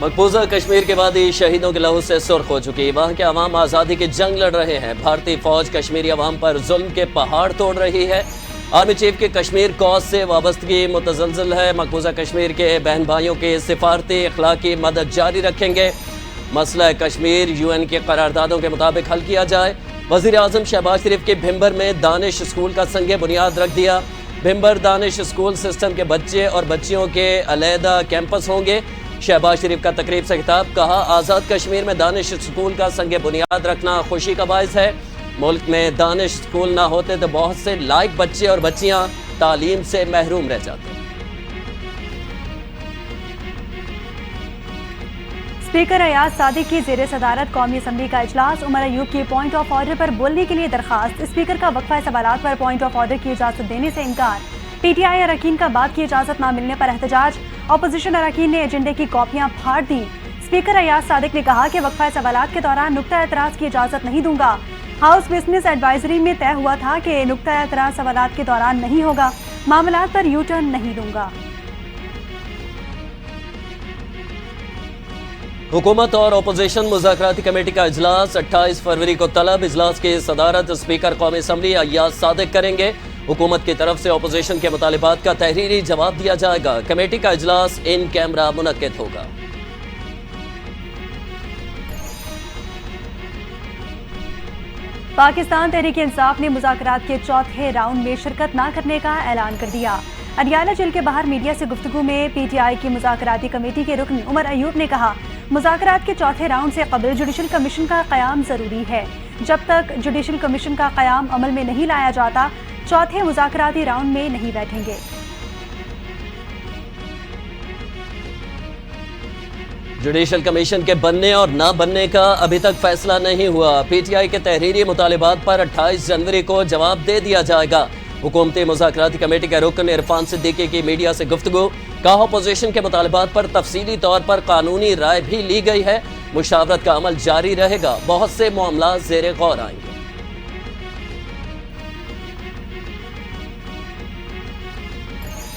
مقبوضہ کشمیر کے وادی شہیدوں کے لہو سے سرخ ہو چکی، وہاں کے عوام آزادی کی جنگ لڑ رہے ہیں۔ بھارتی فوج کشمیری عوام پر ظلم کے پہاڑ توڑ رہی ہے۔ آرمی چیف کے کشمیر کوز سے وابستگی متزلزل ہے۔ مقبوضہ کشمیر کے بہن بھائیوں کی سفارتی اخلاقی مدد جاری رکھیں گے۔ مسئلہ کشمیر UN کے قراردادوں کے مطابق حل کیا جائے۔ وزیر اعظم شہباز شریف کے بھمبر میں دانش اسکول کا سنگ بنیاد رکھ دیا۔ بھمبر دانش اسکول سسٹم کے بچے اور بچیوں کے علیحدہ کیمپس ہوں گے۔ شہباز شریف کا تقریب سے خطاب، کہا آزاد کشمیر میں دانش اسکول کا سنگ بنیاد رکھنا خوشی کا باعث ہے۔ ملک میں دانش اسکول نہ ہوتے تو بہت سے لائق بچے اور بچیاں تعلیم سے محروم رہ جاتے۔ اسپیکر ایاز صادق کی زیر صدارت قومی اسمبلی کا اجلاس، عمر ایوب کی پوائنٹ آف آرڈر پر بولنے کے لیے درخواست، اسپیکر کا وقفہ سوالات پر پوائنٹ آف آرڈر کی اجازت دینے سے انکار، PTI اراکین کا بات کی اجازت نہ ملنے پر احتجاج، اپوزیشن اراکین نے ایجنڈے کی کاپیاں پھاڑ دیں۔ اسپیکر ایاز صادق نے کہا کہ وقفہ سوالات کے دوران نقطہ اعتراض کی اجازت نہیں دوں گا۔ ہاؤس بزنس ایڈوائزری میں طے ہوا تھا کہ نقطہ اعتراض سوالات کے دوران نہیں ہوگا، معاملات پر یو ٹرن نہیں دوں گا۔ حکومت اور اپوزیشن مذاکراتی کمیٹی کا اجلاس 28 فروری کو طلب، اجلاس کی صدارت اسپیکر قومی اسمبلی ایاز صادق کریں گے۔ حکومت کی طرف سے اپوزیشن کے مطالبات کا تحریری جواب دیا جائے گا۔ کمیٹی کا اجلاس ان کیمرہ منعقد ہوگا۔ پاکستان تحریک انصاف نے مذاکرات کے چوتھے راؤنڈ میں شرکت نہ کرنے کا اعلان کر دیا۔ اڈیالہ جیل کے باہر میڈیا سے گفتگو میں PTI کی مذاکراتی کمیٹی کے رکن عمر ایوب نے کہا، مذاکرات کے چوتھے راؤنڈ سے قبل جوڈیشل کمیشن کا قیام ضروری ہے۔ جب تک جوڈیشل کمیشن کا قیام عمل میں نہیں لایا جاتا، چوتھے مذاکراتی راؤنڈ میں نہیں بیٹھیں گے۔ جوڈیشل کمیشن کے بننے اور نہ بننے کا ابھی تک فیصلہ نہیں ہوا۔ PTI کے تحریری مطالبات پر 28 جنوری کو جواب دے دیا جائے گا۔ حکومتی مذاکراتی کمیٹی کے رکن عرفان صدیقی کی میڈیا سے گفتگو، کہا اپوزیشن کے مطالبات پر تفصیلی طور پر قانونی رائے بھی لی گئی ہے، مشاورت کا عمل جاری رہے گا، بہت سے معاملات زیر غور آئیں گے۔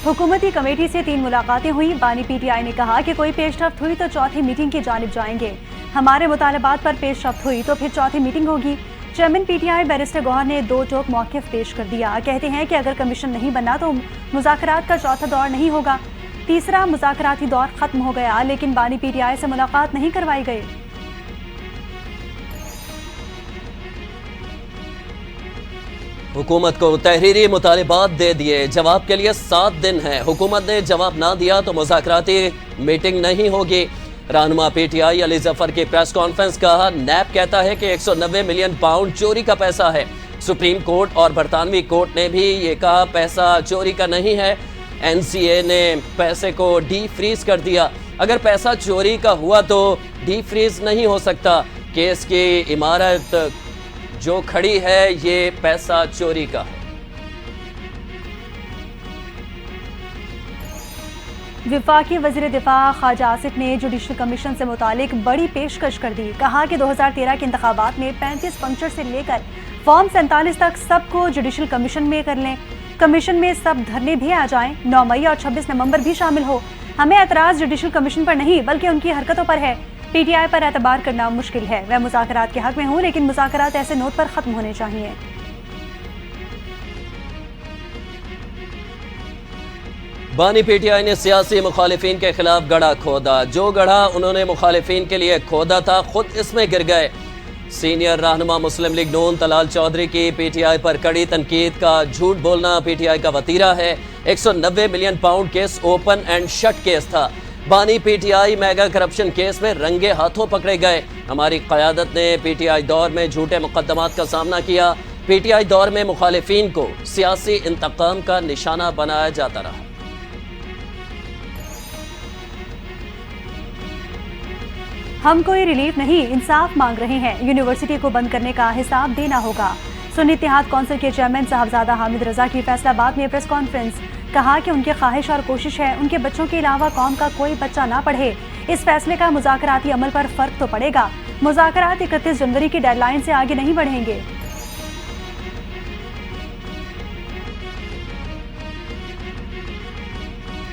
حکومتی کمیٹی سے 3 ملاقاتیں ہوئیں۔ بانی PTI نے کہا کہ کوئی پیش رفت ہوئی تو چوتھی میٹنگ کی جانب جائیں گے، ہمارے مطالبات پر پیش رفت ہوئی تو پھر چوتھی میٹنگ ہوگی۔ چیئرمین PTI بیرسٹر گوہر نے 2 ٹوک موقف پیش کر دیا، کہتے ہیں کہ اگر کمیشن نہیں بنا تو مذاکرات کا چوتھا دور نہیں ہوگا۔ تیسرا مذاکراتی دور ختم ہو گیا، لیکن بانی PTI سے ملاقات نہیں کروائی گئی۔ حکومت کو تحریری مطالبات دے دیے، جواب کے لیے 7 دن ہیں۔ حکومت نے جواب نہ دیا تو مذاکراتی میٹنگ نہیں ہوگی۔ رہنما PTI علی ظفر کی پریس کانفرنس، کہا نیب کہتا ہے کہ 190 ملین پاؤنڈ چوری کا پیسہ ہے۔ سپریم کورٹ اور برطانوی کورٹ نے بھی یہ کہا پیسہ چوری کا نہیں ہے۔ NCA نے پیسے کو ڈی فریز کر دیا۔ اگر پیسہ چوری کا ہوا تو ڈی فریز نہیں ہو سکتا۔ کیس کی عمارت جو کھڑی ہے یہ پیسہ چوری کا ہے۔ وفاقی وزیر دفاع خواجہ آصف نے جوڈیشل کمیشن سے متعلق بڑی پیشکش کر دی، کہا کہ 2013 کے انتخابات میں 35 پنکچر سے لے کر فارم 47 تک سب کو جوڈیشل کمیشن میں کر لیں، کمیشن میں سب دھرنے بھی آ جائیں، 9 مئی اور 26 نومبر بھی شامل ہو۔ ہمیں اعتراض جوڈیشل کمیشن پر نہیں بلکہ ان کی حرکتوں پر ہے۔ PTI پر اعتبار کرنا مشکل ہے، میں مذاکرات کے حق میں ہوں، لیکن مذاکرات ایسے نوٹ پر ختم ہونے چاہیے۔ بانی PTI نے سیاسی مخالفین کے خلاف گڑھا کھودا، جو گڑھا انہوں نے مخالفین کے لیے کھودا تھا خود اس میں گر گئے۔ سینئر رہنما مسلم لیگ نون طلال چودھری کی PTI پر کڑی تنقید کا جھوٹ بولنا PTI کا وتیرہ ہے۔ 190 million pound case open and shut case تھا۔ بانی PTI میگا کرپشن کیس میں رنگے ہاتھوں پکڑے گئے۔ ہماری قیادت نے PTI دور میں جھوٹے مقدمات کا سامنا کیا۔ PTI دور میں مخالفین کو سیاسی انتقام کا نشانہ بنایا جاتا رہا۔ ہم کوئی ریلیف نہیں، انصاف مانگ رہے ہیں، یونیورسٹی کو بند کرنے کا حساب دینا ہوگا۔ سنی اتحاد کونسل کے چیئرمین صاحبزادہ حامد رضا کی فیصلہ آباد میں پریس کانفرنس، کہا کہ ان کی خواہش اور کوشش ہے ان کے بچوں کے علاوہ قوم کا کوئی بچہ نہ پڑھے۔ اس فیصلے کا مذاکراتی عمل پر فرق تو پڑے گا، مذاکرات 31 جنوری کی ڈیڈ لائن سے آگے نہیں بڑھیں گے۔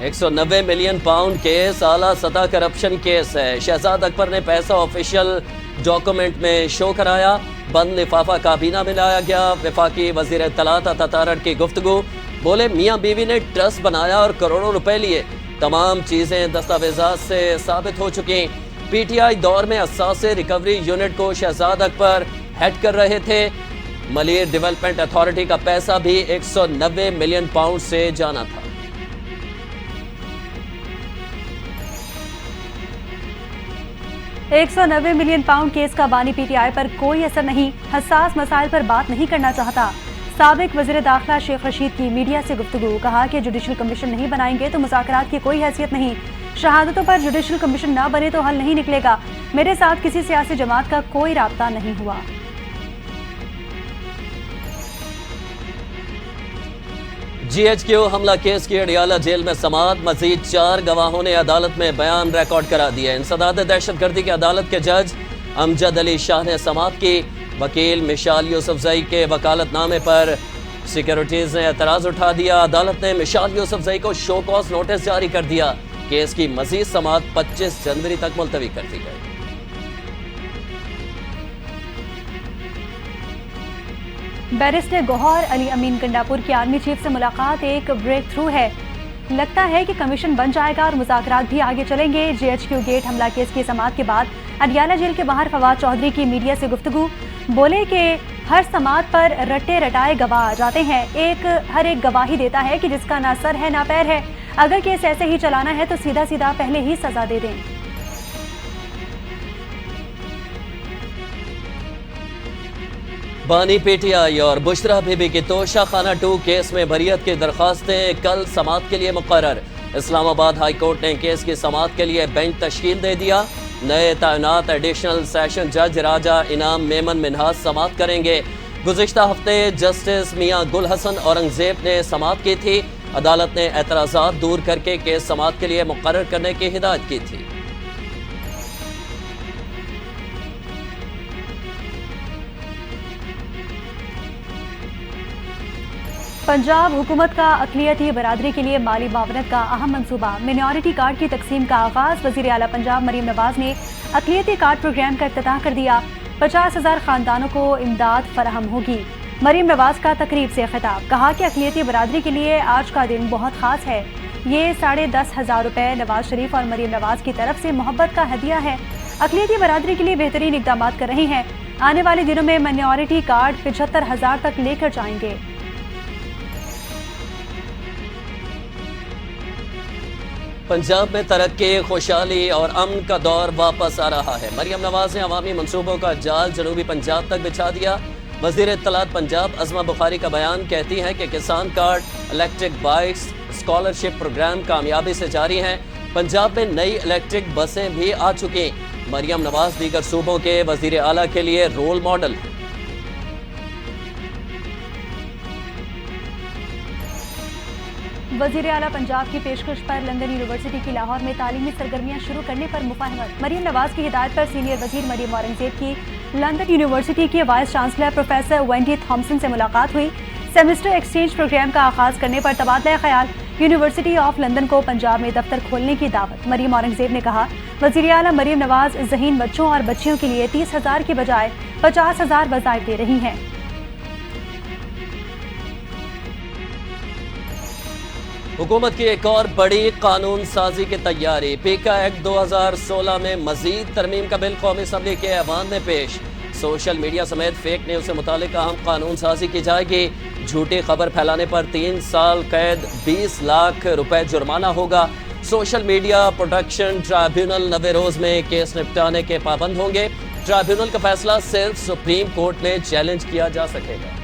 190 ملین پاؤنڈ کیس اعلیٰ سطح کرپشن کیس ہے۔ شہزاد اکبر نے پیسہ آفیشیل ڈاکومنٹ میں شو کرایا، بند لفافہ کابینہ میں لایا گیا۔ وفاقی وزیر اطلاعات عطا تارڑ کی گفتگو، بولے میاں بیوی نے ٹرسٹ بنایا اور کروڑوں روپے لیے، تمام چیزیں دستاویزات سے ثابت ہو چکی۔ پی ٹی آئی دور میں اثاثے ریکوری یونٹ کو شہزاد اکبر ہیڈ کر رہے تھے۔ ملیر ڈیولپمنٹ اتھارٹی کا پیسہ بھی 190 ملین پاؤنڈ سے جانا تھا۔ $190 ملین پاؤنڈ کیس کا بانی پی ٹی آئی پر کوئی اثر نہیں، حساس مسائل پر بات نہیں کرنا چاہتا۔ سابق وزیر داخلہ شیخ رشید کی میڈیا سے گفتگو، کہا کہ جوڈیشل کمیشن نہیں بنائیں گے تو مذاکرات کی کوئی حیثیت نہیں، شہادتوں پر جوڈیشل کمیشن نہ بنے تو حل نہیں نکلے گا، میرے ساتھ کسی سیاسی جماعت کا کوئی رابطہ نہیں ہوا۔ جی ایچ کیو حملہ کیس کی اڈیالہ جیل میں سماعت، مزید 4 گواہوں نے عدالت میں بیان ریکارڈ کرا دیا۔ انسداد دہشت گردی کی عدالت کے جج امجد علی شاہ نے سماعت کی۔ وکیل مشال یوسفزئی کے وکالت نامے پر سیکیورٹیز نے اعتراض اٹھا دیا۔ عدالت نے مشال یوسفزئی کو شو کاز نوٹس جاری کر دیا۔ کیس کی مزید سماعت 25 جنوری تک ملتوی کر دی گئی۔ بیرسٹر گوہر علی امین گنڈاپور کی آرمی چیف سے ملاقات ایک بریک تھرو ہے، لگتا ہے کہ کمیشن بن جائے گا اور مذاکرات بھی آگے چلیں گے۔ جی ایچ کیو گیٹ حملہ کیس کی سماعت کے بعد اڈیالہ جیل کے باہر فواد چودھری کی میڈیا سے گفتگو، بولے کہ ہر سماعت پر رٹے رٹائے گواہ آ جاتے ہیں، ہر ایک گواہی دیتا ہے کہ جس کا نہ سر ہے نہ پیر ہے، اگر کیس ایسے ہی چلانا ہے تو سیدھا سیدھا پہلے ہی سزا دے دیں۔ بانی پی ٹی آئی اور بشرا بی بی کی توشہ خانہ 2 کیس میں بریت کی درخواستیں کل سماعت کے لیے مقرر۔ اسلام آباد ہائی کورٹ نے کیس کی سماعت کے لیے بینچ تشکیل دے دیا۔ نئے تعینات ایڈیشنل سیشن جج راجہ انعام میمن منہاس سماعت کریں گے۔ گزشتہ ہفتے جسٹس میاں گل حسن اورنگزیب نے سماعت کی تھی۔ عدالت نے اعتراضات دور کر کے کیس سماعت کے لیے مقرر کرنے کی ہدایت کی تھی۔ پنجاب حکومت کا اقلیتی برادری کے لیے مالی معاونت کا اہم منصوبہ، مینارٹی کارڈ کی تقسیم کا آغاز۔ وزیر اعلیٰ پنجاب مریم نواز نے اقلیتی کارڈ پروگرام کا افتتاح کر دیا۔ 50,000 خاندانوں کو امداد فراہم ہوگی۔ مریم نواز کا تقریب سے خطاب، کہا کہ اقلیتی برادری کے لیے آج کا دن بہت خاص ہے، یہ 10,500 روپے نواز شریف اور مریم نواز کی طرف سے محبت کا ہدیہ ہے۔ اقلیتی برادری کے لیے بہترین اقدامات کر رہے ہیں، آنے والے دنوں میں مینارٹی کارڈ 75,000 تک لے کر جائیں گے۔ پنجاب میں ترقی، خوشحالی اور امن کا دور واپس آ رہا ہے۔ مریم نواز نے عوامی منصوبوں کا جال جنوبی پنجاب تک بچھا دیا۔ وزیر اطلاعات پنجاب عظمہ بخاری کا بیان، کہتی ہیں کہ کسان card, electric bikes, scholarship programme کامیابی سے جاری ہیں۔ پنجاب میں نئی الیکٹرک بسیں بھی آ چکی۔ مریم نواز دیگر صوبوں کے وزیر اعلیٰ کے لیے رول ماڈل ہیں۔ وزیر اعلیٰ پنجاب کی پیشکش پر لندن یونیورسٹی کی لاہور میں تعلیمی سرگرمیاں شروع کرنے پر مفاہمت۔ مریم نواز کی ہدایت پر سینئر وزیر مریم اورنگزیب کی لندن یونیورسٹی کے vice chancellor professor Wendy Thomson سے ملاقات ہوئی۔ سیمسٹر ایکسچینج پروگرام کا آغاز کرنے پر تبادلہ خیال۔ یونیورسٹی آف لندن کو پنجاب میں دفتر کھولنے کی دعوت۔ مریم اورنگزیب نے کہا، وزیر اعلیٰ مریم نواز ذہین بچوں اور بچیوں کے لیے 30,000 کی بجائے 50,000 وظائف دے رہی ہیں۔ حکومت کی ایک اور بڑی قانون سازی کی تیاری۔ پیکا ایکٹ 2016 میں مزید ترمیم کا بل قومی اسمبلی کے ایوان میں پیش۔ سوشل میڈیا سمیت فیک نیوز سے متعلق اہم قانون سازی کی جائے گی۔ جھوٹی خبر پھیلانے پر 3 سال قید، 20 لاکھ روپے جرمانہ ہوگا۔ سوشل میڈیا پروٹیکشن ٹرائیبیونل 90 روز میں کیس نپٹانے کے پابند ہوں گے۔ ٹرائیبیونل کا فیصلہ صرف سپریم کورٹ میں چیلنج کیا جا سکے گا۔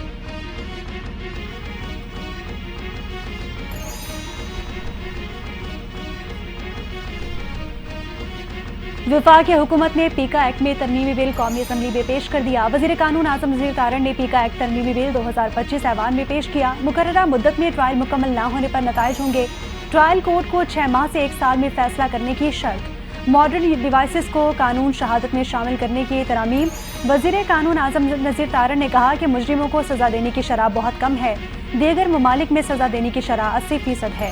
وفاقی حکومت نے پیکا ایکٹ میں ترمیمی بل قومی اسمبلی میں پیش کر دیا۔ وزیر قانون اعظم وزیر تارڑ نے پیکا ایکٹ ترمیمی بل 2025 ایوان میں پیش کیا۔ مقررہ مدت میں ٹرائل مکمل نہ ہونے پر نتائج ہوں گے۔ ٹرائل کورٹ کو 6 ماہ سے 1 سال میں فیصلہ کرنے کی شرط۔ ماڈرن ڈیوائسز کو قانون شہادت میں شامل کرنے کی ترامیم۔ وزیر قانون اعظم وزیر تارڑ نے کہا کہ مجرموں کو سزا دینے کی شرح بہت کم ہے، دیگر ممالک میں سزا دینے کی شرح 80% ہے۔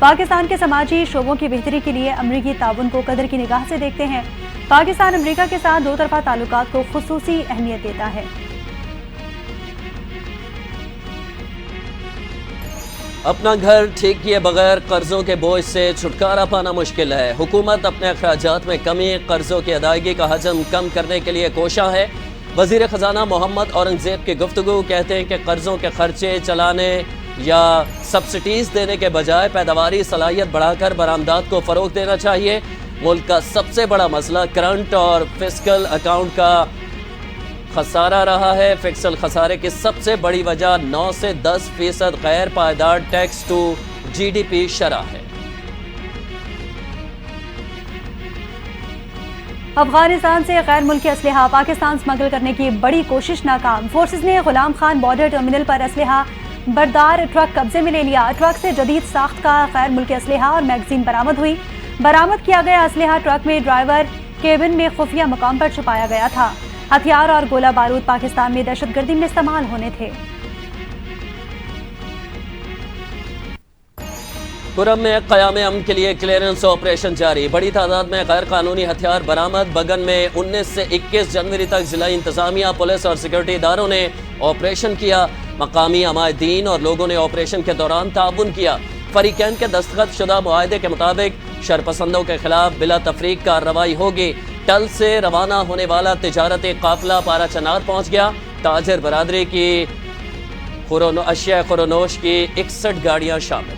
پاکستان کے سماجی شعبوں کی بہتری کے لیے امریکی تعاون کو قدر کی نگاہ سے دیکھتے ہیں۔ پاکستان امریکہ کے ساتھ دو طرفہ تعلقات کو خصوصی اہمیت دیتا ہے۔ اپنا گھر ٹھیک کیے بغیر قرضوں کے بوجھ سے چھٹکارا پانا مشکل ہے۔ حکومت اپنے اخراجات میں کمی، قرضوں کی ادائیگی کا حجم کم کرنے کے لیے کوشاں ہے۔ وزیر خزانہ محمد اورنگزیب کی گفتگو، کہتے ہیں کہ قرضوں کے خرچے چلانے یا سبسڈیز دینے کے بجائے پیداواری صلاحیت بڑھا کر برآمدات کو فروغ دینا چاہیے۔ ملک کا سب سے بڑا مسئلہ کرنٹ اور فسکل اکاؤنٹ کا خسارہ رہا ہے۔ فسکل خسارے کی سب سے بڑی وجہ 9 سے 10% غیر پائیدار ٹیکس ٹو جی ڈی پی شرح ہے۔ افغانستان سے غیر ملکی اسلحہ پاکستان سمگل کرنے کی بڑی کوشش ناکام۔ فورسز نے غلام خان بارڈر ٹرمینل پر اسلحہ بردار ٹرک قبضے میں لے لیا۔ ٹرک سے جدید ساخت کا غیر ملکی اسلحہ اور میگزین برآمد ہوئی۔ برآمد کیا گیا اسلحہ ٹرک میں ڈرائیور کیبن میں خفیہ مقام پر چھپایا گیا تھا۔ ہتھیار اور گولہ بارود پاکستان میں دہشت گردی میں استعمال ہونے تھے۔ کرم میں قیام امن کے لیے کلیئرنس آپریشن جاری۔ بڑی تعداد میں غیر قانونی ہتھیار برآمد۔ بگن میں 19 سے 21 جنوری تک ضلع انتظامیہ، پولیس اور سیکورٹی اداروں نے آپریشن کیا۔ مقامی عمائدین اور لوگوں نے آپریشن کے دوران تعاون کیا۔ فریقین کے دستخط شدہ معاہدے کے مطابق شرپسندوں کے خلاف بلا تفریق کارروائی ہوگی۔ ٹل سے روانہ ہونے والا تجارتی قافلہ پارا چنار پہنچ گیا۔ تاجر برادری کی اشیاء خورونوش کی 61 گاڑیاں شامل۔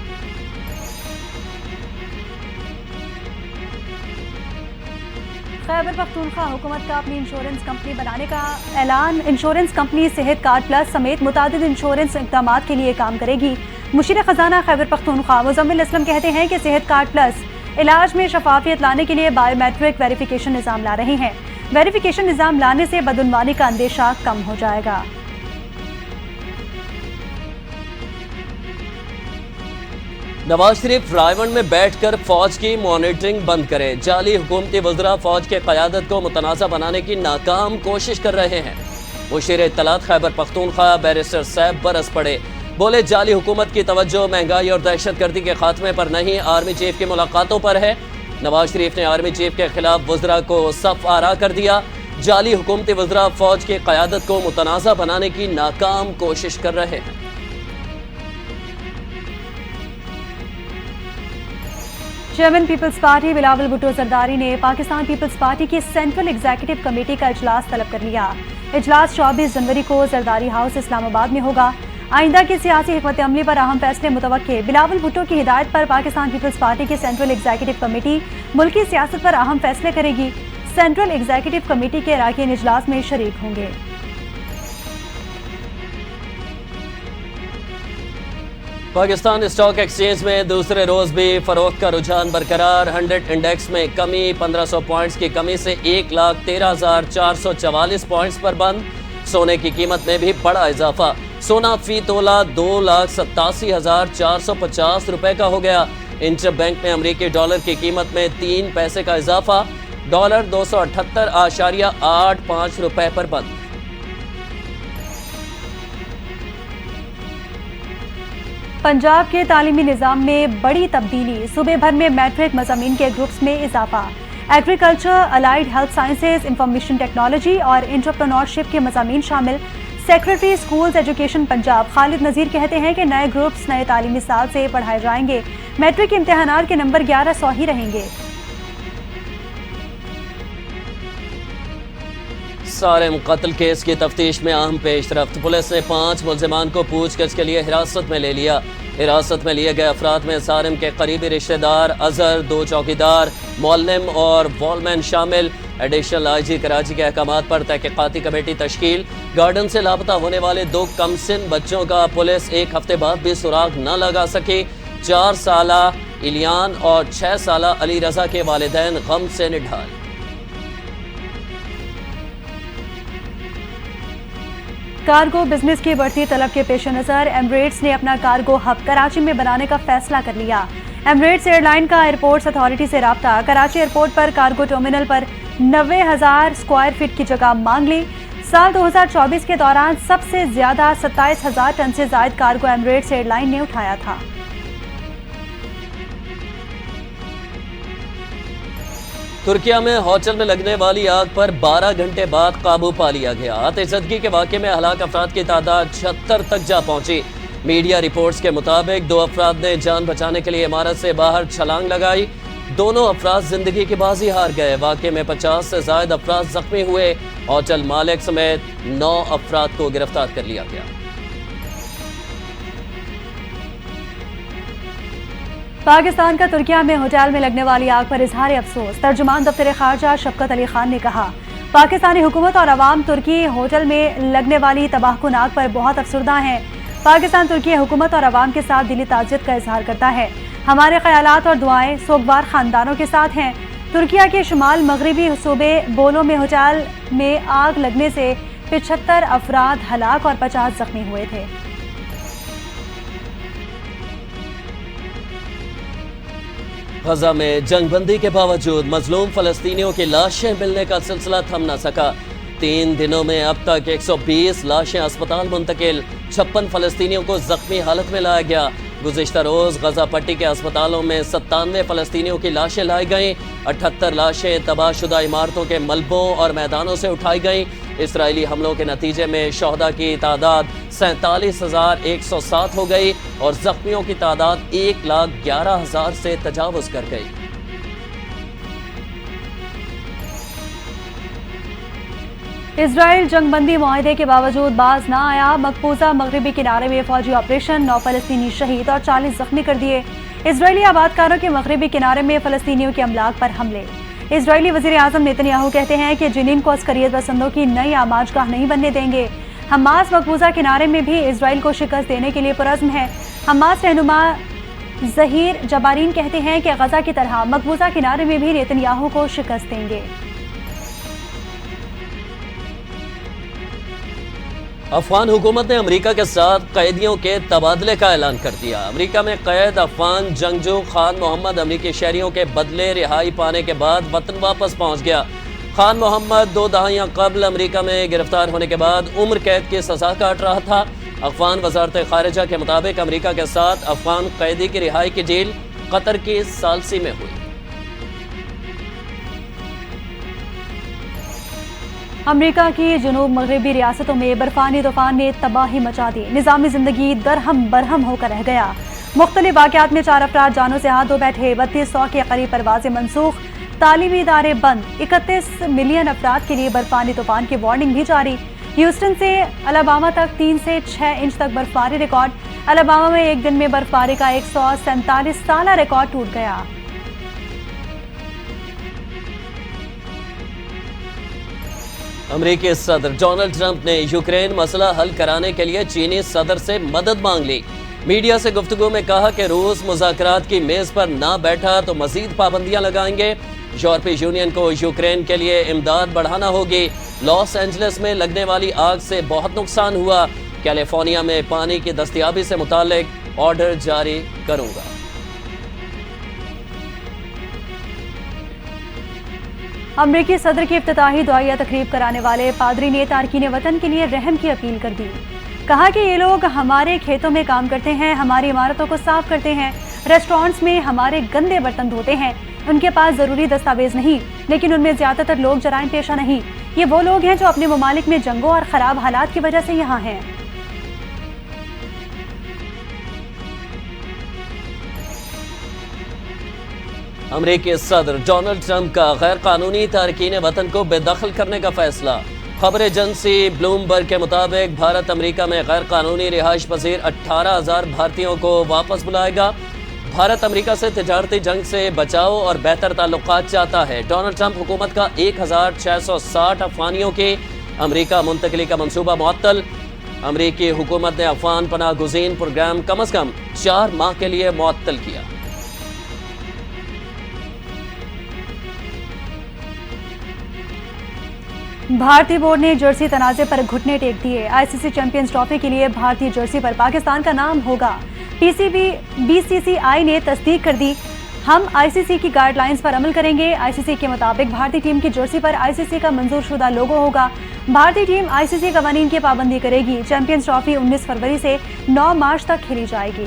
خیبر پختونخوا حکومت کا اپنی انشورنس کمپنی بنانے کا اعلان۔ انشورنس کمپنی صحت کارڈ پلس سمیت متعدد انشورنس اقدامات کے لیے کام کرے گی۔ مشیر خزانہ خیبر پختونخوا مزمل اسلم کہتے ہیں کہ صحت کارڈ پلس علاج میں شفافیت لانے کے لیے بایو میٹرک ویریفیکیشن نظام لا رہے ہیں۔ ویریفیکیشن نظام لانے سے بدعنوانی کا اندیشہ کم ہو جائے گا۔ نواز شریف رائیونڈ میں بیٹھ کر فوج کی مانیٹرنگ بند کرے۔ جعلی حکومتی وزراء فوج کے قیادت کو متنازع بنانے کی ناکام کوشش کر رہے ہیں۔ مشیر اطلاعات خیبر پختونخوا بیرسٹر صاحب برس پڑے، بولے جعلی حکومت کی توجہ مہنگائی اور دہشت گردی کے خاتمے پر نہیں، آرمی چیف کی ملاقاتوں پر ہے۔ نواز شریف نے آرمی چیف کے خلاف وزراء کو صف آرا کر دیا۔ جعلی حکومتی وزراء فوج کی قیادت کو متنازع بنانے کی ناکام کوشش کر رہے ہیں۔ Chairman Peoples Party Bilawal Bhutto Zardari نے پاکستان پیپلز پارٹی کی سینٹرل ایگزیکٹو کمیٹی کا اجلاس طلب کر لیا۔ اجلاس 24 جنوری کو زرداری ہاؤس اسلام آباد میں ہوگا۔ آئندہ کی سیاسی حکمت عملی پر اہم فیصلے متوقع۔ بلاول بھٹو کی ہدایت پر پاکستان پیپلز پارٹی کی سینٹرل ایگزیکٹو کمیٹی ملکی سیاست پر اہم فیصلے کرے گی۔ سینٹرل ایگزیکٹو کمیٹی کے اراکین اجلاس میں شریک ہوں گے۔ پاکستان اسٹاک ایکسچینج میں دوسرے روز بھی فروخت کا رجحان برقرار۔ 100 انڈیکس میں کمی، 1500 پوائنٹس کی کمی سے 1,13,444 پوائنٹس پر بند۔ سونے کی قیمت میں بھی بڑا اضافہ، سونا فی تولہ 2,87,450 روپے کا ہو گیا۔ انٹر بینک میں امریکی ڈالر کی قیمت میں 3 پیسے کا اضافہ، ڈالر 278.85 روپے پر بند۔ پنجاب کے تعلیمی نظام میں بڑی تبدیلی، صوبے بھر میں میٹرک مضامین کے گروپس میں اضافہ۔ Agriculture, allied health sciences, information technology اور انٹرپرینورشپ کے مضامین شامل۔ سیکریٹری اسکولز ایجوکیشن پنجاب خالد نذیر کہتے ہیں کہ نئے گروپس نئے تعلیمی سال سے پڑھائے جائیں گے۔ میٹرک کے امتحانات کے نمبر 1100 ہی رہیں گے۔ سارم قتل کیس کی تفتیش میں اہم پیش رفت، پولیس نے 5 ملزمان کو پوچھ گچھ کے لیے حراست میں لے لیا۔ حراست میں لیے گئے افراد میں سارم کے قریبی رشتہ دار اظہر، 2 چوکیدار، معلم اور والمین شامل۔ ایڈیشنل آئی جی کراچی کے احکامات پر تحقیقاتی کمیٹی تشکیل۔ گارڈن سے لاپتہ ہونے والے 2 کم سن بچوں کا پولیس 1 ہفتے بعد بھی سراغ نہ لگا سکی۔ 4 سالہ الیان اور 6 سالہ علی رضا کے والدین غم سے نڈھال۔ کارگو بزنس کی بڑھتی طلب کے پیش نظر ایمریٹس نے اپنا کارگو ہب کراچی میں بنانے کا فیصلہ کر لیا۔ ایمریٹس ایئر لائن کا ایئرپورٹس اتھارٹی سے رابطہ، کراچی ایئرپورٹ پر کارگو ٹرمینل پر 90,000 اسکوائر فٹ کی جگہ مانگ لی۔ سال 2024 کے دوران سب سے زیادہ 27,000 ٹن سے زائد کارگو ایمریٹس ایئر لائن نے اٹھایا تھا۔ ترکیہ میں ہوٹل میں لگنے والی آگ پر 12 گھنٹے بعد قابو پا لیا گیا۔ آتش زدگی کے واقعے میں ہلاک افراد کی تعداد 76 تک جا پہنچی۔ میڈیا رپورٹس کے مطابق 2 افراد نے جان بچانے کے لیے عمارت سے باہر چھلانگ لگائی۔ دونوں افراد زندگی کی بازی ہار گئے۔ واقعے میں 50 سے زائد افراد زخمی ہوئے۔ ہوٹل مالک سمیت 9 افراد کو گرفتار کر لیا گیا۔ پاکستان کا ترکیہ میں ہوٹل میں لگنے والی آگ پر اظہار افسوس۔ ترجمان دفتر خارجہ شفقت علی خان نے کہا، پاکستانی حکومت اور عوام ترکی ہوٹل میں لگنے والی تباہ کن آگ پر بہت افسردہ ہیں۔ پاکستان ترکی حکومت اور عوام کے ساتھ دلی تعزیت کا اظہار کرتا ہے۔ ہمارے خیالات اور دعائیں سوگوار خاندانوں کے ساتھ ہیں۔ ترکیہ کے شمال مغربی صوبے بولو میں ہوٹل میں آگ لگنے سے 75 افراد ہلاک اور 50 زخمی ہوئے تھے۔ غزہ میں جنگ بندی کے باوجود مظلوم فلسطینیوں کی لاشیں ملنے کا سلسلہ تھم نہ سکا۔ 3 دنوں میں اب تک 120 لاشیں اسپتال منتقل، 56 فلسطینیوں کو زخمی حالت میں لایا گیا۔ گزشتہ روز غزہ پٹی کے اسپتالوں میں 97 فلسطینیوں کی لاشیں لائی گئیں۔ 78 لاشیں تباہ شدہ عمارتوں کے ملبوں اور میدانوں سے اٹھائی گئیں۔ اسرائیلی حملوں کے نتیجے میں شہداء کی تعداد 47,107 ہو گئی اور زخمیوں کی تعداد 1,11,000 سے تجاوز کر گئی۔ اسرائیل جنگ بندی معاہدے کے باوجود باز نہ آیا۔ مقبوضہ مغربی کنارے میں فوجی آپریشن، 9 فلسطینی شہید اور 40 زخمی کر دیے۔ اسرائیلی آبادکاروں کے مغربی کنارے میں فلسطینیوں کے املاک پر حملے۔ اسرائیلی وزیر اعظم نیتن یاہو کہتے ہیں کہ جنین کو عسکریت پسندوں کی نئی آماج گاہ نہیں بننے دیں گے۔ حماس مقبوضہ کنارے میں بھی اسرائیل کو شکست دینے کے لیے پرعزم ہے۔ حماس رہنما ظہیر جبارین کہتے ہیں کہ غزہ کی طرح مقبوضہ کنارے میں بھی نیتن یاہو کو شکست دیں گے۔ افغان حکومت نے امریکہ کے ساتھ قیدیوں کے تبادلے کا اعلان کر دیا۔ امریکہ میں قید افغان جنگجو خان محمد امریکی شہریوں کے بدلے رہائی پانے کے بعد وطن واپس پہنچ گیا۔ خان محمد 2 دہائیاں قبل امریکہ میں گرفتار ہونے کے بعد عمر قید کی سزا کاٹ رہا تھا۔ افغان وزارت خارجہ کے مطابق امریکہ کے ساتھ افغان قیدی کی رہائی کی ڈیل قطر کی ثالثی میں ہوئی۔ امریکہ کی جنوب مغربی ریاستوں میں برفانی طوفان نے تباہی مچا دی۔ نظامی زندگی درہم برہم ہو کر رہ گیا۔ مختلف واقعات میں 4 افراد جانوں سے ہاتھ دھو بیٹھے۔ 3200 کے قریب پروازیں منسوخ، تعلیمی ادارے بند۔ 31 ملین افراد کے لیے برفانی طوفان کی وارننگ بھی جاری۔ ہیوسٹن سے الاباما تک 3 سے 6 انچ تک برفباری ریکارڈ۔ الاباما میں ایک دن میں برفباری کا 147 سالہ ریکارڈ ٹوٹ گیا۔ امریکی صدر ڈونلڈ ٹرمپ نے یوکرین مسئلہ حل کرانے کے لیے چینی صدر سے مدد مانگ لی۔ میڈیا سے گفتگو میں کہا کہ روس مذاکرات کی میز پر نہ بیٹھا تو مزید پابندیاں لگائیں گے۔ یورپی یونین کو یوکرین کے لیے امداد بڑھانا ہوگی۔ لاس اینجلس میں لگنے والی آگ سے بہت نقصان ہوا۔ کیلیفورنیا میں پانی کی دستیابی سے متعلق آرڈر جاری کروں گا۔ امریکی صدر کی افتتاحی دعائیہ تقریب کرانے والے پادری نے تارکین وطن کے لیے رحم کی اپیل کر دی۔ کہا کہ یہ لوگ ہمارے کھیتوں میں کام کرتے ہیں، ہماری عمارتوں کو صاف کرتے ہیں، ریسٹورانٹس میں ہمارے گندے برتن دھوتے ہیں۔ ان کے پاس ضروری دستاویز نہیں، لیکن ان میں زیادہ تر لوگ جرائم پیشہ نہیں۔ یہ وہ لوگ ہیں جو اپنے ممالک میں جنگوں اور خراب حالات کی وجہ سے یہاں ہیں۔ امریکی صدر ڈونلڈ ٹرمپ کا غیر قانونی تارکین وطن کو بے دخل کرنے کا فیصلہ۔ خبر ایجنسی بلومبرگ کے مطابق بھارت امریکہ میں غیر قانونی رہائش پذیر 18,000 بھارتیوں کو واپس بلائے گا۔ بھارت امریکہ سے تجارتی جنگ سے بچاؤ اور بہتر تعلقات چاہتا ہے۔ ڈونلڈ ٹرمپ حکومت کا 1,660 افغانیوں کی امریکہ منتقلی کا منصوبہ معطل۔ امریکی حکومت نے افغان پناہ گزین پروگرام کم از کم 4 ماہ کے لیے معطل کیا۔ بھارتی بورڈ نے جرسی تنازع پر گھٹنے ٹیک دیے۔ آئی سی سی چیمپئنز ٹرافی کے لیے بھارتی جرسی پر پاکستان کا نام ہوگا۔ بی سی سی آئی نے تصدیق کر دی، ہم آئی سی سی کی گائیڈ لائنز پر عمل کریں گے۔ آئی سی سی کے مطابق بھارتی ٹیم کی جرسی پر آئی سی سی کا منظور شدہ لوگو ہوگا۔ بھارتی ٹیم آئی سی سی قوانین کی پابندی کرے گی۔ چیمپئنز ٹرافی 19 فروری سے 9 مارچ تک کھیلی جائے گی۔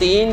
3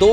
2